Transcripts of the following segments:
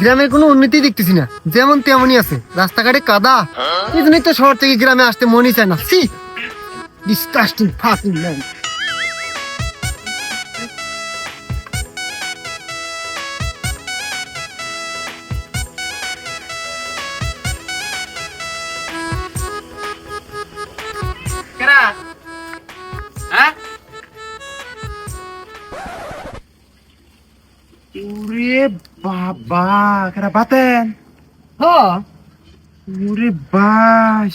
গ্রামের কোনো উন্নতি দেখতেছি না, যেমন তেমনই আছে, রাস্তাঘাটে কাদা। এই জন্যই তো শহর থেকে গ্রামে আসতে মনই চায় না। See disgusting fucking man. ওরে বাবা, কেরা বাতেন? হ্যাঁ, ওরে বাস,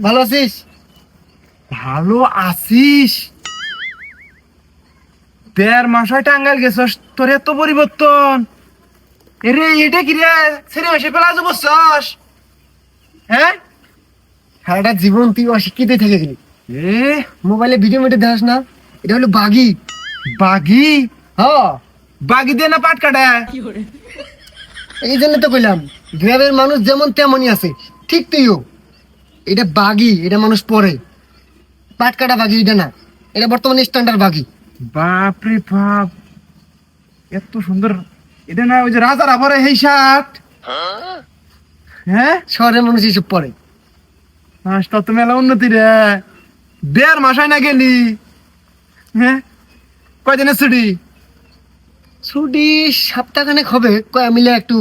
ভালো আছিস? ভালো আছিস? 1.5 মাস হয় টাঙ্গাইল গেছস, তোর এত পরিবর্তন? এরে এটা কি রে, ছেড়ে বসে পেলাজ বসছস? হ্যাঁ, সারাটা জীবন তুই অশিক্ষিত থেকে গেলি। এ মোবাইলে ভিডিও মেটে দেখাস না? এটা হলো বাঘি। বাগি? হ্যাঁ, বাগি দিয়ে না পাট কাটা? এই জন্য তো কইলাম গ্রামের মানুষ যেমন তেমনই আছে, ঠিক তুইও। এটা বাঘি, এটা মানুষ পরে। পাট কাটা বাঘি এটা না, এটা বর্তমানে স্ট্যান্ডার্ড বাঘি। বাপ রে বাপ, এত সুন্দর! এটা না ওই যে রাজার আবারে এই শার্ট? হ্যাঁ, শহরের মানুষ এইসব পরে। মাসটা তো মেলা উন্নতি রে। 1.5 মাস হয় না গেলি? হ্যাঁ, কয়দিনের ছুটি? ছুটি সপ্তাহখানেক হবে, কয় মিলে একটু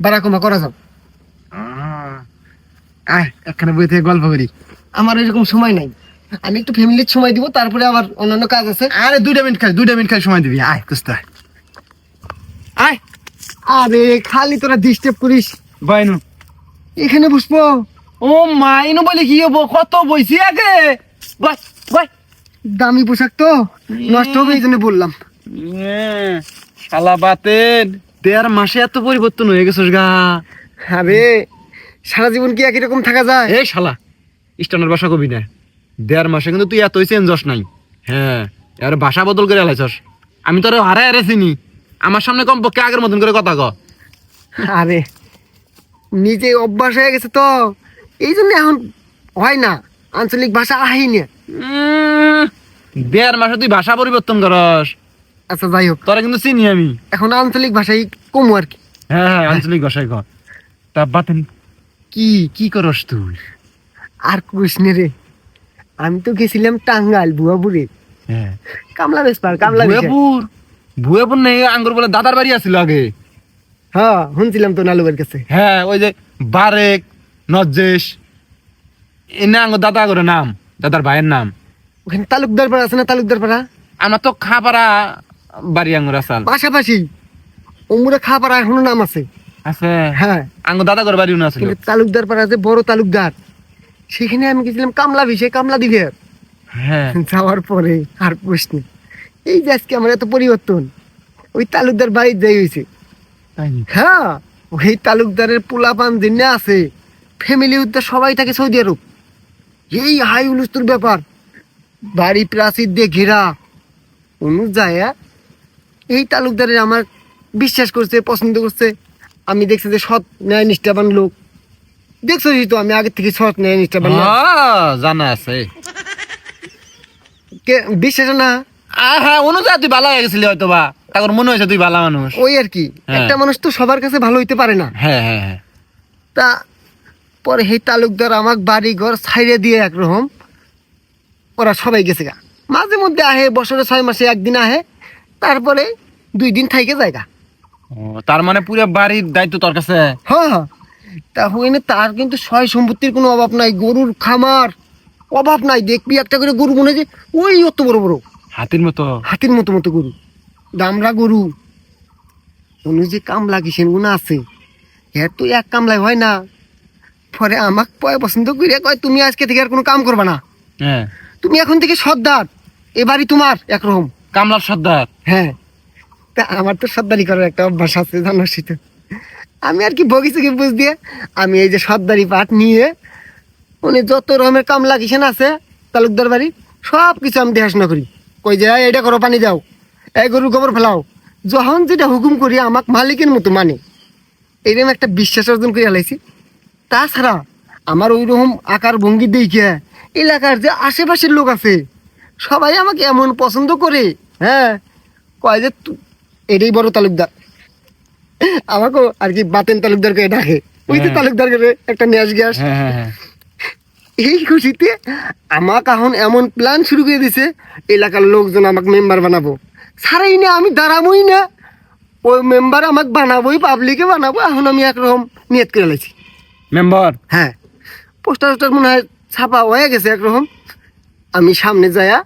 বাড়া কমা করা যাও। আয় একখানে বই থেকে গল্প করি। আমার এরকম সময় নাই, আমি একটু ফ্যামিলির সময় দিব, তারপরে আবার অন্যান্য কাজ আছে। আরে 2 মিনিট খাই সময় দিবি। আয় কুস্তা আয়। আরে খালি তোরা ডিস্টার্ব করিস। বাইনু, এখানে বসবো? ও মাইনু বলে কি হবো, কত বইছি আগে। বাই বাই, দামি পোশাক তো নষ্ট হবে, এই জন্য বললাম। শালা বাতেন, 1.5 মাসে এত পরিবর্তন হয়ে গেছস গা। আরে সারা জীবন কি একই রকম থাকা যায়? এই শালা স্টানের ভাষা কবি না, 1.5 মাসে কিন্তু তুই এতই চেঞ্জ হস নাই। হ্যাঁ, এর ভাষা বদল করে আলাইছস। আমি তোর হারে চিনি, আমার সামনে কমপক্ষে আগের মতন করে কথা ক। আরে নিজে অভ্যাস হয়ে গেছে তো, এই জন্য এখন হয় না, আঞ্চলিক ভাষা আহি না। 1.5 মাসে তুই ভাষা পরিবর্তন করস। আচ্ছা যাই হোক, তোরা কিন্তু চিনি আমি। এখন আঞ্চলিক ভাষাই কমু আর কি। হ্যাঁ, আঞ্চলিক ভাষায় কর। তা বাতেন, কি কি করস তুই? আর কৃষ্ণে রে, আমি তো গেছিলাম টাঙ্গাইল বুয়াপুরে, হ্যাঁ, কামলা বেসপার, কামলা বেচে। ভুয়াপুর নেই, আঙ্গুর বলে দাদার বাড়ি আছিল আগে। হ্যাঁ শুনছিলাম তো নালুবার কাছে। হ্যাঁ, ওই যে বারেক নজেশ, এনে আঙ্গুর দাদা করে নাম, দাদার ভাইয়ের নাম। ওখানে তালুকদার পাড়া আছে না? তালুকদার পাড়া আমার তো খাপাড়া বাড়ি আঙ্গুর আসাল পাশাপাশি, ওমুরা খাপাড়া এখনো নাম আছে। আছে। হ্যাঁ, আঙ্গুর দাদা করে বাড়ি আছে। কিন্তু তালুকদার পাড়া যে বড় তালুকদার, সেখানে আমি গেছিলাম কামলা বিষে, কামলা দিবে। হ্যাঁ, যাওয়ার পরে আর প্রশ্ন, এই যে আজকে আমার এত পরিবর্তন, ওই তালুকদার বাড়ির যাই হয়েছে। তাই নাকি? হ্যাঁ, ওই তালুকদারের পোলাপান দিনে আছে, ফ্যামিলি উদ্ধার সবাই থাকে সৌদি আরব। এই হাই হুলস্থুল ব্যাপার, বাড়ি প্রাচীর দিয়ে ঘেরা অনুযায়ী এই তালুকদারের আমার বিশ্বাস করছে, পছন্দ করছে। আমি দেখছি যে সৎ ন্যায় নিষ্ঠাবান লোক, দেখছো তো আমি আগে থেকে সৎ ন্যায় নিষ্ঠাবান লোক। জানা আছে। বিশ্বাস না? হ্যাঁ, অনুযায়ী তুই ভালো হয়ে গেছিলি হয়তো, বা তারপর মনে হয়েছে তুই ভালো মানুষ। ওই আর কি, একটা মানুষ তো সবার কাছে ভালো হইতে পারে না। হ্যাঁ হ্যাঁ হ্যাঁ। তা পরে এই তালুকদার আমাক বাড়ি ঘর ছাইড়ে দিয়ে একরকম ওরা সবাই গেছে গা। মাঝে মধ্যে আহে, বছরে 6 মাসে একদিন আহে, তারপরে 2 দিন থাইকে জায়গা। তার মানে পুরো বাড়ির দায়িত্ব তোর কাছে? হ্যাঁ হ্যাঁ, তা হইনে তার কিন্তু সয় সম্পত্তির কোনো অভাব নাই, গরুর খামার অভাব নাই। দেখবি একটা করে গরু মনে যে ওই অত বড় বড় হাতির মতো, হাতির মতো মতো গরু, দামরা গরু। উনি যে কামলা কিসেন গুণা আছে, হ্যাঁ তো এক কামলায় হয় না। পরে আমাকে পছন্দ করে কয়, তুমি আজকে থেকে আর কোনো কাম করবা না, হ্যাঁ, তুমি এখন থেকে সর্দার, এবারই তোমার একরকম। কামলার সর্দার? হ্যাঁ, তা আমার তো সর্দারি করার একটা অভ্যাস আছে জানোস তো। আমি আর কি বগিচুকি বুঝ দিয়ে আমি এই যে সর্দারি পাঠ নিয়ে উনি যত রকমের কামলা কিসেন আছে তালুকদার বাড়ি সব কিছু আমি দেখাশোনা করি। কই যে এটা করো, পানি দাও, এই গরুর গোবর ফেলাও, যখন যেটা হুকুম করি আমাক মালিকের মতো মানে, এইরকম একটা বিশ্বাস অর্জন করে আলাইছি। তাছাড়া আমার ওই রকম আকার ভঙ্গি দেখে এলাকার যে আশেপাশের লোক আছে সবাই আমাকে এমন পছন্দ করে, হ্যাঁ, কয় যে এটাই বড় তালুকদার। আমাকেও আর কি বাতেন তালুকদারকে ডাকে, ওই যে হ্যাঁ। তালুকদারকে একটা নিয়ে গ্যাস। হ্যাঁ হ্যাঁ হ্যাঁ এই খুশিতে আমাকে এখন এমন প্ল্যান শুরু করে দিছে, এলাকার লোকজন আমাকে মেম্বার বানাবো, সারাই না আমি দাঁড়াবোই না, ওই মেম্বার আমাকে বানাবোই, পাবলিকে বানাবো। এখন আমি একরকম নিয়ত করে লাইছি। মেম্বার হ্যাঁ, পোস্টার টোস্টার মনে হয় ছাপা হয়ে গেছে একরকম। আমি সামনে যায়া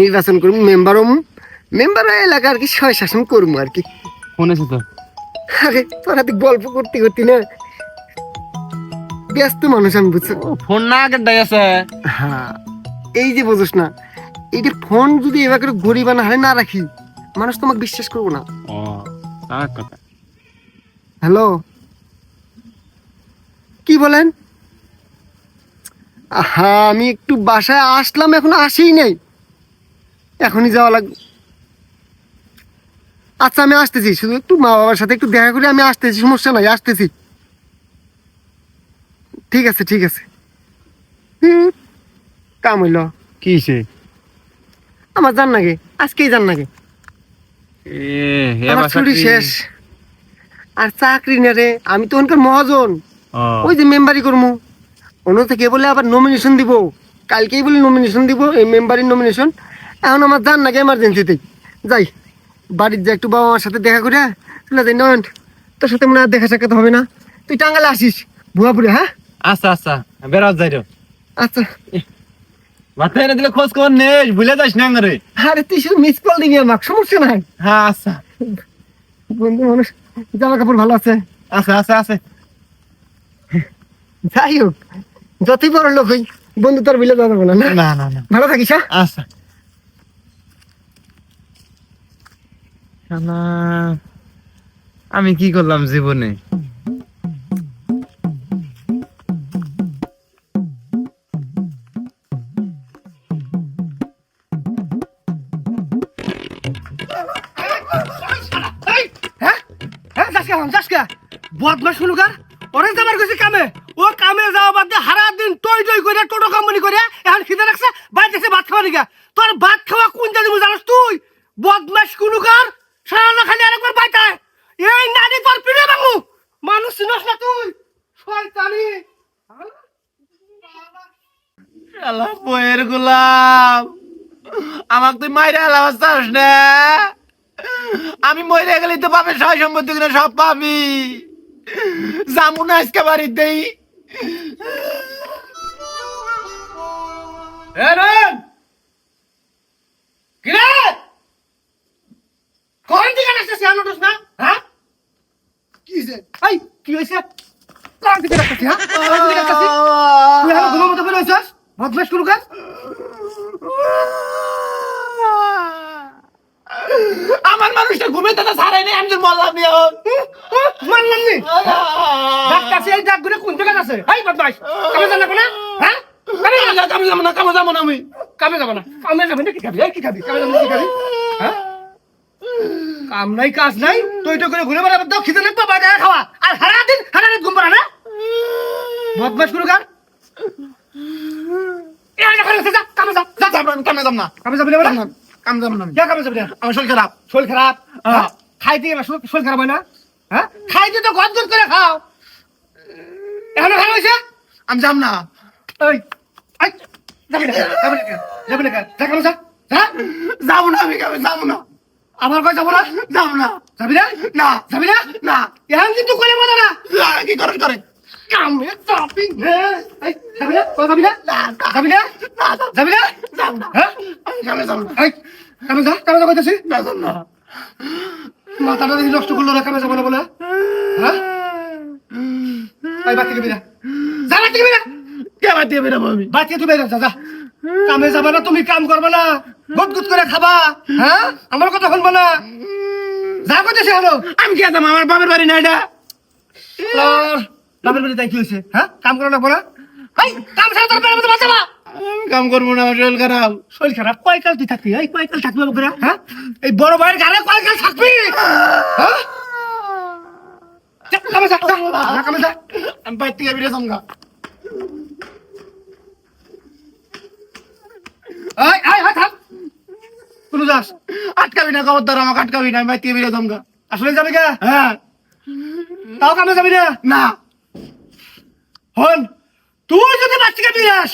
নির্বাচন করবো, মেম্বার হমু, মেম্বার এলাকা আর কি সয় শাসন করবো আর কি। ফোন আছে তো? আরে তোরা তুই গল্প করতে করতে না ব্যস্ত মানুষ আমি, বুঝছো? ফোন না কেটাই আছে? হ্যাঁ, এই যে বুঝোস না, এই যে ফোন যদি এবার করে গরিব হারে না রাখি, মানুষ তোমাকে বিশ্বাস করবো না। ও তার কথা। হ্যালো, কি বলেন? হ্যাঁ, আমি একটু বাসায় আসলাম, এখন আসেই নাই, এখনই যাওয়া লাগবে। আচ্ছা আমি আসতেছি, শুধু একটু মা বাবার সাথে একটু দেখা করে আমি আসতেছি, সমস্যা নাই, আসতেছি। ঠিক আছে ঠিক আছে। কাম হইল, কি হইছে? আমার জান নাকি, আজকেই জান নাকি, আমার ছুটি শেষ। আর চাকরি না রে, আমি তো ওখানকার মহাজন, ওই যে মেম্বারি করবো, অন্য থেকে বলে আবার নমিনেশন দিব, কালকেই বলে নমিনেশন দিব, এই মেম্বারির নমিনেশন। এখন আমার জান নাকি এমার্জেন্সিতে যাই, বাড়ির যা একটু বাবা মার সাথে দেখা করে চলে যাই। নয়ন, তোর সাথে মনে হয় দেখা সাক্ষাৎ হবে না, তুই টাঙ্গালে আসিস ভুয়াপুরে। হ্যাঁ আচ্ছা আচ্ছা, বেরাত যাই রে। আচ্ছা। মাথায় এনে দিলে খোঁজ খবর নেই, ভুলে যাস না রে। আরে তুই শুধু মিস কল দিবি আমাকে, সমস্যা নাই। হ্যাঁ আচ্ছা বন্ধু মানুষ, জামা কাপড় ভালো আছে? আচ্ছা আচ্ছা আছে। যাই হোক, যতই বড় লোক হই, বন্ধু তোর বিলে যাবো না। না না না, ভালো থাকিস। হ্যাঁ আচ্ছা। শালা, আমি কি করলাম জীবনে? বদমাস শুনুকার, অনেক যাবার গেছি কামে, ও কামে যাওয়া বাদ দিয়ে হারা দিন টই টই করে টোটো কোম্পানি করে এখন খিদে রাখছে, বাইরে এসে ভাত খাওয়া নিকা। তোর ভাত খাওয়া কোন জানি জানাস তুই? বদমাস শুনুকার, সারা খালি আরেকবার বাইটায়, এই নানি তোর পিড়ে বাবু, মানুষ চিনস না তুই, শয়তানি। শালা বইয়ের গোলাম, আমাকে তুই মাইরে আলাস চাস না? আমি মরে গেলে তো পাবে সয় সম্পত্তি কিনা সব পাবি। যাবো না আজকে বাড়িতেই। কোন দিকে আসছিস জানো না? হ্যাঁ কি হইছে? এই কি হইছে? কোন দিকে আসছিস? হ্যাঁ কোন দিকে আসছিস? তুই আমার ঘুমের মতো বের হইছস, বদমাশ শুনুকার। আমার মানুষটা ঘুমে তো ছাড়াই নাই, আমি তোর বললাম নি মানলাম নি, ডাক্তার সেই ডাক ঘুরে কোন দিকে আছে? এই বদমাশ, কামে যাব না? হ্যাঁ কামে যাবো না, কামে যাবো না আমি। কামে যাব না, কামে যাব না, কি খাবি? এই কি খাবি? কামে যাব না, কি খাবি? হ্যাঁ কাম নাই কাজ নাই, তুই তো করে ঘুরে বেড়াবে, দাও খিদে লাগবে, বাইরে খাওয়া, আর সারা দিন ঘুম পাড়া না, বদমাশ শুনুকার। এই না করে যা, কামে যা, যা। কামে যাব না, কামে যাবি না বলে? কামে যাব না। কে কামে যাবি না? আমার শরীর খারাপ। শরীর খারাপ? হ্যাঁ খাইতে গেলে শরীর খারাপ হয় না? হ্যাঁ খাইতে তো গদ গদ করে খাও, এখনো খারাপ হয়েছে? আমি যাব না। এই এই যাবি না, যাবি না, যাবি না, যা কামে যা, যা। যাবো না, আমি কামে যাবো না। আমার কই যাবো না? যাবো না। যাবি না? না যাবি না? না। এখন কিন্তু করে বলো না, কি করে করে? কামে যাবি না। এই যাবি না? কই যাবি না? যাবি না? যাবি না? যাবো না। হ্যাঁ আমি কামে যাবো না। এই কামে যা, কামে যা কইতাছি। না যাব না। মাথাটা দেখি নষ্ট করলো না, কামে যাবো না বলে। হ্যাঁ এই বাতি দিবি না, যা বাতি দিবি না, কে বাদ দিয়ে বেরাবো আমি? বাতি তুই বেরো, যা যা। কামে যাবা না, তুমি কাম করবে না, গুদ করে খাবা। হ্যাঁ আমার কথা শুনবা না, যা কইতেছি হলো। আমি কে যাবো? আমার বাবার বাড়ি না এটা। বাপের বাড়ি তাই কি হয়েছে? হ্যাঁ কাম করে না বলা, এই কাম ছাড়া তোর বেড়ে মতো বাঁচাবা। আমি কাম করবো না, আমার শরীর খারাপ। শরীর খারাপ কয়কাল তুই থাকবি? এই কয়কাল থাকবি বাবুরা? হ্যাঁ এই বড় ভাইয়ের গালে কয়কাল থাকবি? হ্যাঁ যা, কামে যা, যা, যা, কামে যা। আমি বাইর থেকে বেরিয়ে যাবো না। এই এই এই থাম, কোন যাস? আটকাবি না, খবরদার আমাকে আটকাবি না, আমি বাইর থেকে বেরিয়ে যাবো না। আসলে যাবি কে? হ্যাঁ তাও কামে যাবি না? না। হন, তুই যদি বাচ্চাকে নিয়ে আস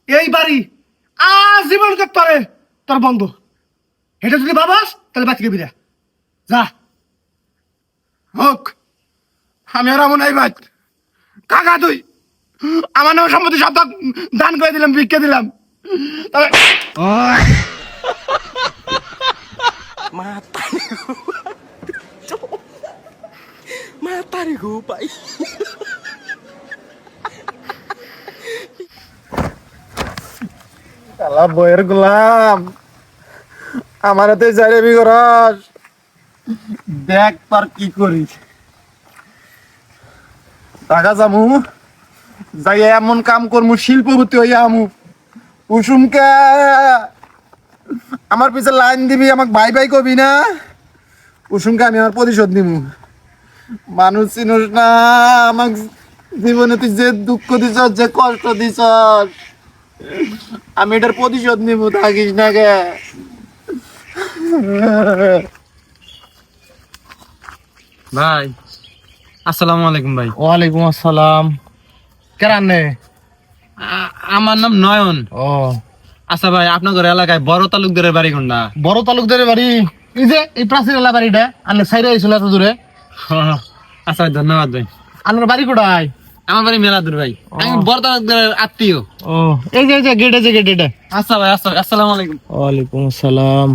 এই বাড়ি আজীবন পারে তোর বন্ধ। এটা যদি ভাবাস তাহলে বাচ্চাকে বিরা যা। হোক, আমি আর আমন নাই ভাই। কাকা তুই আমার নামে সম্পত্তি সব দান করে দিলাম, ভিক্ষে দিলাম। তবে Mata nih gue, Pak. শালা বইয়ের গোলাম, আমার হাতে জারেবি করাস। দেখ তোর কি করিস। টাকা জামু যাই এমন কাম করমু, শিল্পপতি হইয়া আমু। কুসুমকে আমার পিছে লাইন দিবি, আমাকে বাই বাই কবি না। কুসুমকে আমি আমার প্রতিশোধ নিমু। মানুষ চিনুস না, আমাক জীবনে তুই যে দুঃখ দিছ, যে কষ্ট দিছ, আমি এটার প্রতিশোধ নিব। থাকিস না গে। ভাই আসসালামু আলাইকুম ভাই। ওয়ালাইকুম আসসালাম। কেরান নে? আমার নাম নয়ন। ও আচ্ছা ভাই, আপনাদের এলাকায় বড় তালুকদারের বাড়ি কোনটা? বড় তালুকদারের বাড়ি এই যে এই প্রাচীর এলা বাড়িটা আনলে সাইডে আইছিল এত দূরে। আচ্ছা ভাই, ধন্যবাদ ভাই। আপনার বাড়ি কোথায়? আমার বাড়ি মেলাদুর ভাই। আমি বড় তালুকদারের আত্মীয়। ও এই যে গেটে, যে গেট এটা। আচ্ছা ভাই, আচ্ছা, আসসালামু আলাইকুম। ওয়ালাইকুম আসসালাম।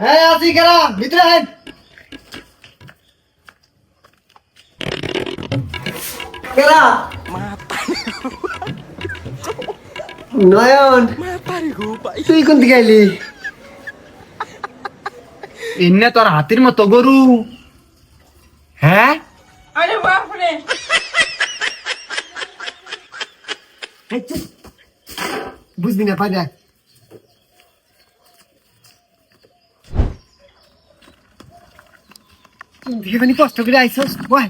হ্যাঁ আসি কেরা ভিতরে আয়। কেরা? নয়ন, Mata nih gue, Pak. তুই কোন দিকে আইলি? এনে তোর হাতির মতো গরু? হ্যাঁ, বুঝবি না পাই দেখ। এখানে কষ্ট করে আইসস বয়।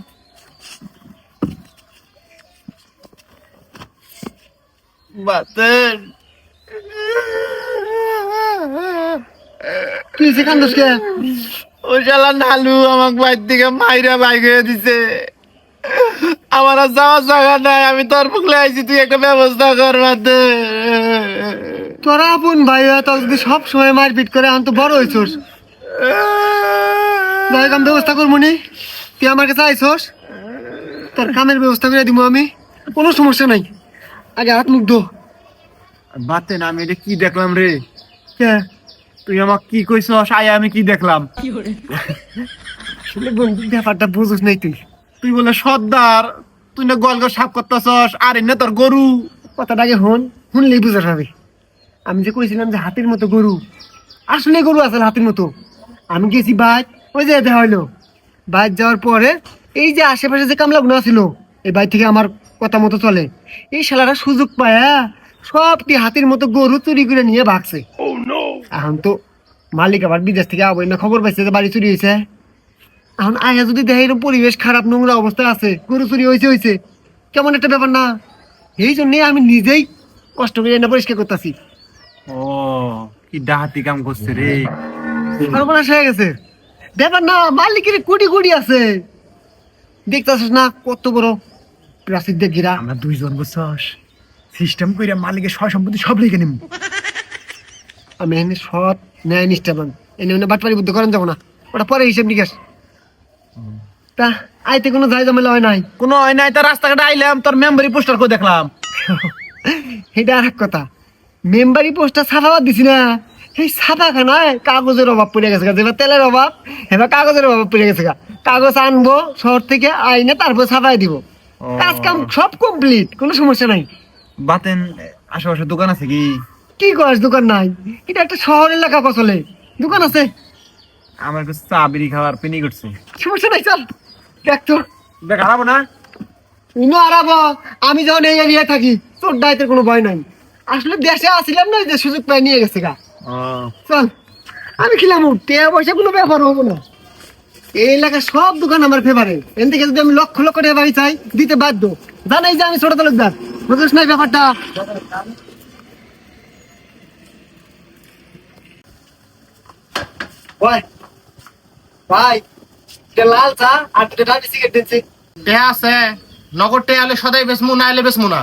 বাতেন কি হয়েছে কান্দস কে? ও শালা নালু আমাকে বাইর থেকে মাইরা বাইক হয়ে দিছে। আমার আর যাওয়ার জায়গা নাই, আমি তোর মুখলে আইছি, তুই একটা ব্যবস্থা কর। বাতে তোরা আপন ভাই তোর যদি সব সময় মারপিট করে এখন তো বড় হয়েছস। দেখ আমি ব্যবস্থা করবো নি, তুই আমার কাছে আইসস, তোর কামের ব্যবস্থা করে দিব আমি, কোনো সমস্যা নাই। আগে হাত মুখ ধো। বাতেন আমি এটা কি দেখলাম রে? কে? তুই আমাকে কি কইছস? আয় আমি কি দেখলাম? আসলে বন্ধু ব্যাপারটা বুঝোস নাই তুই। তুই বলে সর্দার, তুই না গলগা সাপ করতেছস, আর এনে তোর গরু। কথাটা আগে শুনলেই বুঝতে পারবি। আমি যে কইছিলাম যে হাতির মতো গরু, আসলে গরু আসলে হাতির মতো। আমি গেছি বাইক, ওই যে দেখা হইলো বাইক যাওয়ার পরে এই যে আশেপাশে যে কামলাগুলো ছিল, এই বাইক থেকে আমার কথা মতো চলে, এই শালারা সুযোগ পায়া সবটি হাতির মতো গরু চুরি করে নিয়ে ভাগছে। এখন তো মালিক আবার বিদেশ থেকে আবার না খবর পাইছে যে বাড়ি চুরি হয়েছে। এখন আয়া যদি দেখে এরকম পরিবেশ খারাপ নোংরা অবস্থায় আছে, গরু চুরি হয়েছে কেমন একটা ব্যাপার না? এই জন্যে আমি নিজেই কষ্ট করে এনে পরিষ্কার করতেছি। ও কি ডাহাতি কাম করছে রে। সর্বনাশ হয়ে গেছে ব্যাপার না, মালিকের কোটি কোটি আছে, দেখতেছিস না কত বড় প্রাচীর দিয়ে ঘেরা। আমরা দুইজন বুঝছস, সিস্টেম কইরা মালিকের সয় সম্পত্তি সব লিখে নিম। আমি এনে সৎ ন্যায় নিষ্ঠাবান, এনে বাটপাড়ি বুদ্ধ করেন যাবো না, ওটা পরে হিসেব নিকাশ। তা আইতে কোনো যাই ঝামেলা হয় নাই? কোনো হয় নাই, তার রাস্তাঘাটে আইলাম, তোর মেম্বারি পোস্টার করে দেখলাম। এটা আর এক কথা, মেম্বারি পোস্টার ছাপাবার দিছি না, এই ছাপাখানায় কাগজের অভাব পড়ে গেছে, যেবার তেলের অভাব এবার কাগজের অভাব পড়ে গেছে। কাগজ আনবো শহর থেকে, আইনে তারপর ছাপাই দিব। কাজ কাম সব কমপ্লিট, কোনো সমস্যা নাই। বাতেন আশেপাশে দোকান আছে কি? কি করিস দোকান নাই? এটা একটা শহর এলাকা, কচলে দোকান আছে। আমার কাছে চা বিড়ি খাওয়ার পেনি করছে। সমস্যা নাই, চল দেখ তো। দেখ হারাবো না। ইনো আরাবো, আমি যখন এই এরিয়ায় থাকি তোর দায়িত্বের কোনো ভয় নাই। আসলে দেশে আসিলাম না, যে সুযোগ পাই নিয়ে গেছে গা। ও চল আমি খেলাম টিয়া পয়সা কোনো ব্যাপার হবো না। এই এলাকার সব দোকান আমার ফেভারে, এন থেকে যদি আমি লক্ষ লক্ষ টাকা বাড়ি চাই দিতে বাধ্য। জানাই যে আমি ছোট তালুকদার, বুঝিস না এই ব্যাপারটা? ভাই ভাই এটা লাল চা আর দুটো ডাবি সিগারেট দিচ্ছি। টেহা আছে, নগদ টেহা হলে সদাই বেসমু, না হলে বেসমু না।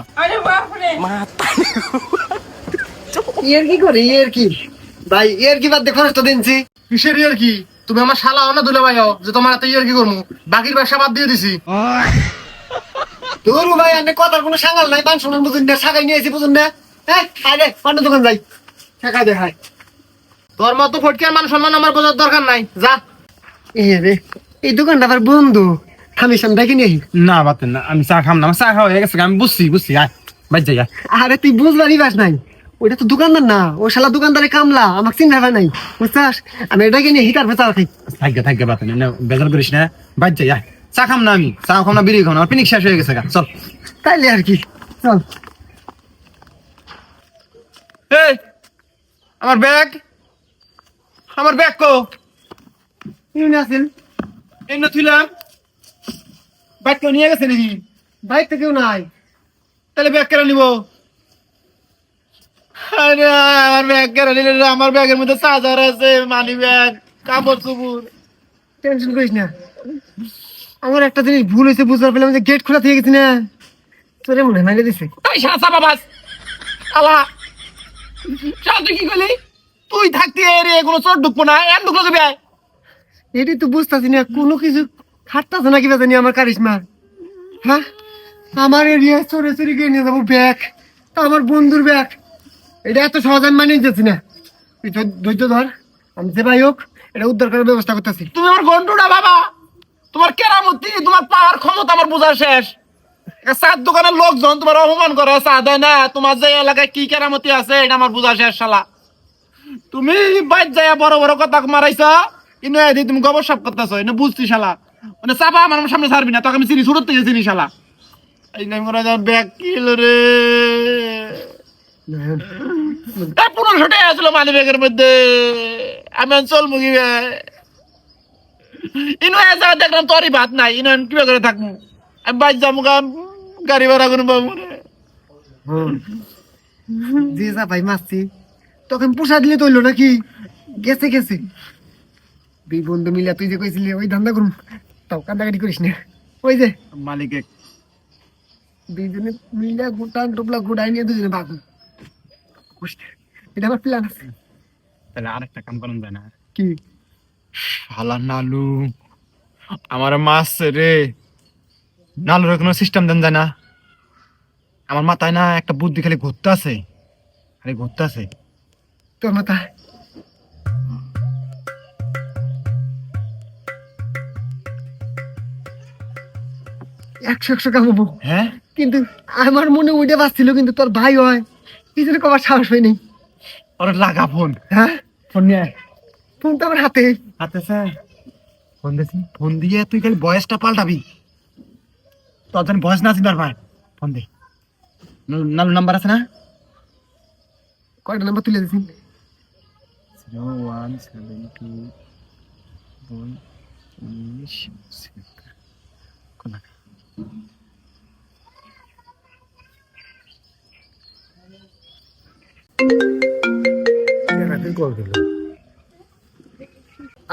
ইয়ের কি করে ইয়ের কি? ভাই ইয়ের কি বাদ দিয়ে খরচটা দিনছি। কিসের ইয়ার কি? তুমি আমার শালা হও না দুলে ভাই হও যে তোমার হাতে ইয়ার কি করবো? বাকির ব্যবসা বাদ দিয়ে দিছি। তোর ভাই এনে কথার কোনো সাঙ্গাল নাই, পাঁচ সোনার বুঝুন না, শাখাই নিয়েছি বুঝুন না। হ্যাঁ হাই রে পান্ডা দোকান যাই, শাখা দে হাই। তোর মতো ফটকে মান সম্মান আমার বোঝার দরকার নাই, যা। এ রে এই দোকানটা আবার বন্ধু, আমি সামনে ডাকি নিয়ে। না বাতেন না, আমি চা খাম না, আমার চা খাওয়া হয়ে গেছে, আমি বুঝছি আয় বাজ যাই আয়। আরে তুই বুঝবারই বাস নাই, ওইটা তো দোকানদার না, ও শালা দোকানদারে কামলা, আমাকে চিন্তা হয় নাই বুঝছাস। আমি এটাকে নিয়ে হিটার ভেচা রাখি। থাকবে বাতেন না, বেজার করিস না, বাজ যাই আয়। চা খাম না, আমি চা খাম না, বিড়ি খাম না, আমার পিনিক শেষ হয়ে গেছে গা, চল। তাইলে আর কি, চল। এই আমার ব্যাগ কো? ইউনি আসেন, এই না থুইলাম, ব্যাগ কেউ নিয়ে গেছে নাকি? বাইক তো কেউ নাই। তাহলে ব্যাগ কেন নিবো? আরে আমার ব্যাগ কেন নিলে? আমার ব্যাগের মধ্যে চার্জার আছে, মানি ব্যাগ, কাপড় চুপুর। টেনশন করিস না, আমার একটা জিনিস ভুল হয়েছে, বুঝতে পারলাম যে গেট খোলা থেকে গেছি না, তোরে মনে হয় মাইনে দিছে। তাই সাসা বাবাস আলা চল, তুই কি করলি? তুই থাকতে রে কোনো চোর ঢুকবো না, এম ঢুকলো কি ভাই? এটি তো বুঝতেছি না, কোনো কিছু খাটতেছে না কি জানি আমার কারিশমা। হ্যাঁ আমার এরিয়া চোরে চুরি করে নিয়ে যাবো ব্যাগ, তা আমার বন্ধুর ব্যাগ, এটা এত সহজ আমি মানিয়ে যাচ্ছি না। তুই ধৈর্য ধর, আমি যে ভাই হোক এটা উদ্ধার করার ব্যবস্থা করতেছি। তুমি আমার গন্ডুটা বাবা, তোমার কেরামতি, তোমার পাওয়ার ক্ষমতা আমার বোঝা শেষ। চার দোকানের লোকজন তোমার অপমান করে, চা দেয় না, তোমার যে এলাকায় কি কেরামতি আছে এটা আমার বোঝা শেষ শালা। তুমি বাইর যায় বড় বড় কথা মারাইছ, কিন্তু এদিকে তুমি গোবর সাপ করতেছ, এটা বুঝছি শালা। মানে চাপা আমার সামনে ছাড়বি না, তোকে আমি চিনি, ছোট থেকে চিনি শালা। এই নাই মনে হয় ব্যাগ কিল রে, 1500 টাকা আসলো মানি ব্যাগের মধ্যে, আমি চল মুগি ইনো এসে দেখলাম তোরই ভাত নাই, ইনো কি করে থাকবো? আমি বাইর যাবো, গাড়ি ভাড়া করে পাবো না। জি যা ভাই মারছি, তখন পোষা দিলে তৈল নাকি? গেছে গেছে, দুই বন্ধু মিলে তুই যে কইছিলি ওই ধান্দা করুম, তাও কান্দাকাটি করিস না। ওই যে মালিকে দুইজনে মিলে গোটা টোপলা গোটাই নিয়ে দুজনে ভাগুন, এটা আমার প্ল্যান আছে। তাহলে আরেকটা কাম করেন যায় না? কি? শালা নালু আমার মাছ রে, নালুর কোনো সিস্টেম দেন যায় না? আমার মাথায় না একটা বুদ্ধি খালি ঘুরতে আছে, খালি ঘুরতে আছে। তোর মাথা একশো কামাবো, হ্যাঁ কিন্তু আমার মনে ওইটা বাঁচছিল, কিন্তু তোর ভাই হয় এই জন্য কবার সাহস হয়নি। ওর লাগা ফোন, হ্যাঁ ফোন নিয়ে আয়। ফোন তো আমার হাতে। হাতে স্যার ফোন দিয়েছি, ফোন দিয়ে তুই খালি বয়সটা পাল্টাবি, তোর জন্য বয়স না চিনার ভাই। ফোন দে, নালু নাম্বার আছে না? কয়টা নাম্বার তুলে দিছি? 0172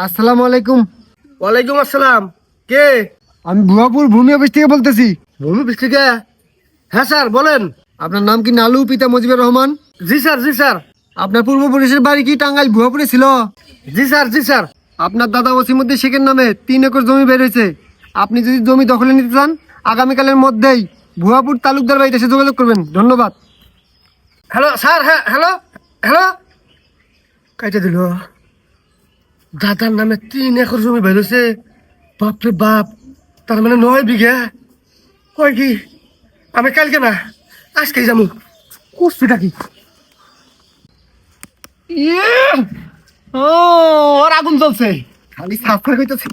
আসসালামু আলাইকুম। ওয়ালাইকুম আসসালাম। কে? আমি ভুয়াপুর ভূমি অফিস থেকে বলতেছি। ভূমি অফিস থেকে? হ্যাঁ স্যার বলেন। আপনার নাম কি নালু পিতা মুজিবুর রহমান? জি স্যার, জি স্যার। আপনার পূর্বপুরুষের বাড়ি কি টাঙ্গাইল ভুয়াপুরে ছিল? জি স্যার, জি স্যার। আপনার দাদা ওসিমুদ্দিন শেখের নামে 3 একর জমি বের হয়েছে। আপনি যদি জমি দখলে নিতে চান আগামীকালের মধ্যেই ভুয়াপুর তালুকদার বাড়িতে এসে যোগাযোগ করবেন। ধন্যবাদ। হ্যালো স্যার, হ্যাঁ হ্যালো হ্যালো। কাইটা দিল। দাদার নামে 3 একর জমি বেরোছে, বাপরে বাপ, তার মানে 9 বিঘা। কয় কি আমি কালকে না আজকেই যাবো। কুস্তিটা কি? ও ওর আগুন জ্বলছে, খালি সাফার হইতেছে।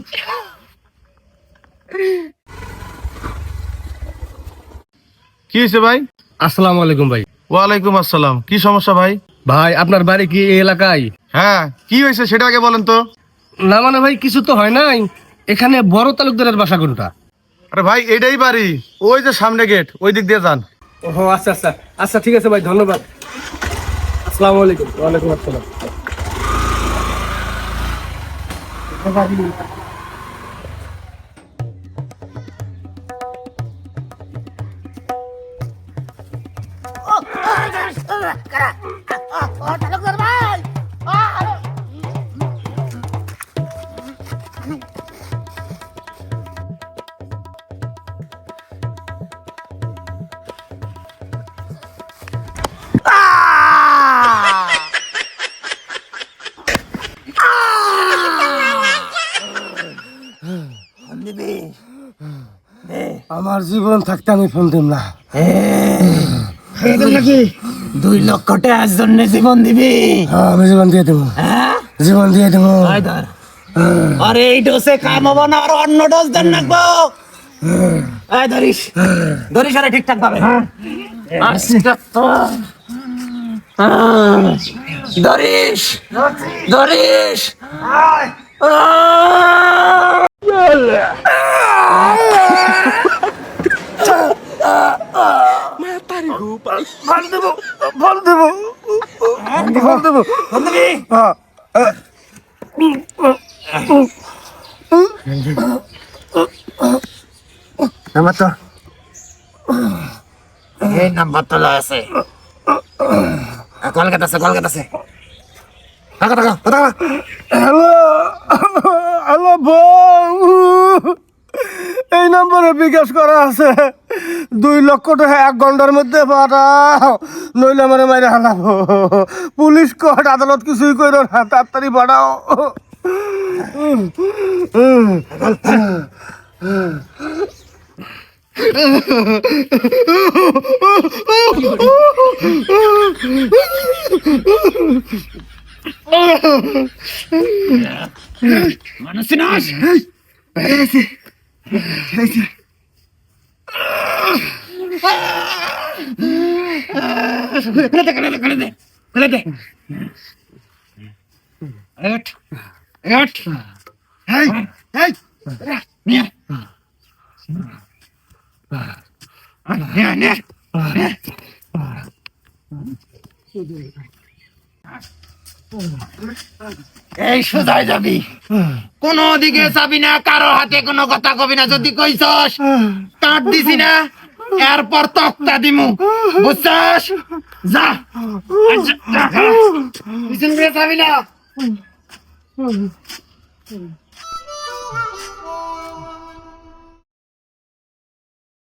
কি হয়েছে ভাই? আসসালামু আলাইকুম ভাই। ওয়ালাইকুম আসসালাম। কি সমস্যা ভাই? ভাই আপনার বাড়ি কি এই এলাকায়? হ্যাঁ, কি হয়েছে সেটা আগে বলেন তো। না মানে ভাই কিছু তো হয় নাই। এখানে বড় তালুকদারের বাসা কোনটা? আরে ভাই এটাই বাড়ি, ওই যে সামনে গেট, ওই দিক দিয়ে যান। ও আচ্ছা আচ্ছা আচ্ছা, ঠিক আছে ভাই, ধন্যবাদ। আসসালামু আলাইকুম। ওয়ালাইকুম আসসালাম। আমার জীবন থাকতে আমি ফোন দিম না। নাকি 2 লক্ষ টাকার জন্য জীবন দিবি? হ্যাঁ, আমি জীবন দিয়ে দেবো, জীবন দিয়ে দেবো। আরে এই ডোজে কাম হবো না, আর অন্য ডোজ দেন রাখবো। এই ধরিস ধরিস, আরে ঠিকঠাক ভাবে ধরিস ধরিস। আমার তো এই নাম্বার তোলা আছে, কলকাতা আছে, কলকাতা আছে। হ্যালো হ্যালো বউ, এই নম্বরে বিকাশ করা আছে। 2 লক্ষ টাকা 1 ঘন্টার মধ্যে পাঠাও, নইলে আমার মাইরে হালাবো। পুলিশ কোর্ট আদালত কিছুই করো না, তাড়াতাড়ি পাঠাও। মানুষ নাশ। এই সোজাই যাবি, কোনো দিকে যাবি না, কারো হাতে কোনো কথা কবি না। যদি কইছস কাট দিছি না, এরপর তক্তা দিমু, বুঝছস? যা পিছন ঘুরে যাবি না।